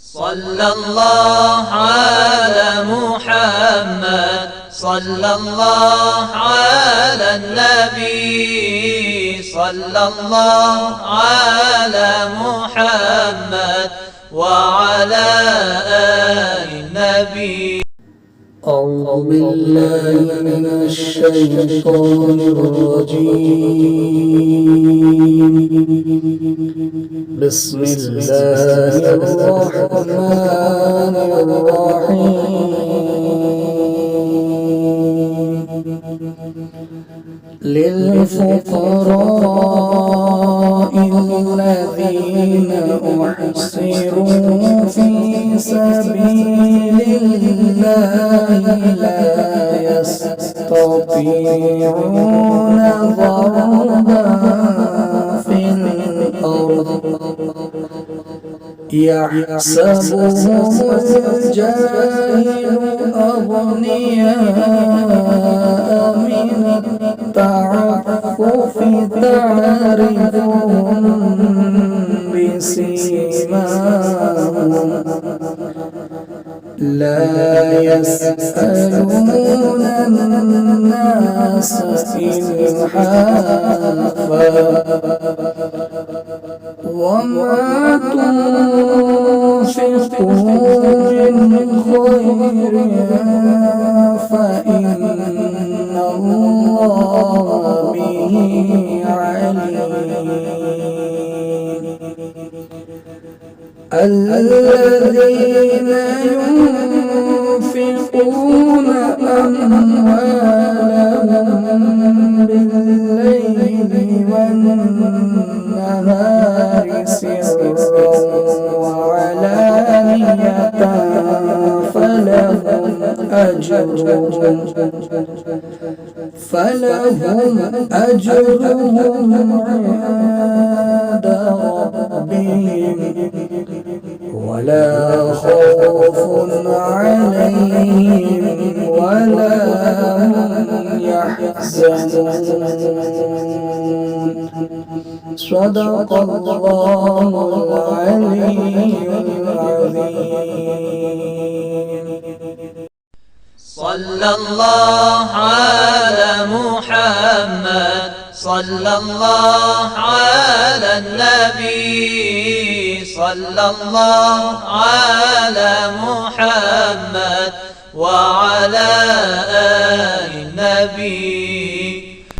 صلى الله على محمد، صلى الله على النبي، صلى الله على محمد وعلى آل النبي. أعوذ بالله من الشيطان الرجيم. بسم الله الرحمن الرحيم. للفقراء الذين أحصروا في سبيل الله لا يستطيعون ضربا في الأرض يحسبهم الجاهل أغنياء من التعفف تعرفهم بسيماهم لا يسألون الناس إلحافا وما تنفقوا من خير فإن الله به عليم. الذين ينفقون أموالهم بالليل والنهار سرا وعلانية فلهم أجرهم عند ربهم ولا خوف عليهم ولا هم يحزنون. صدق الله العلي العظيم. صلى الله على محمد، صلى الله على النبي، صلى الله على محمد وعلى آل النبي.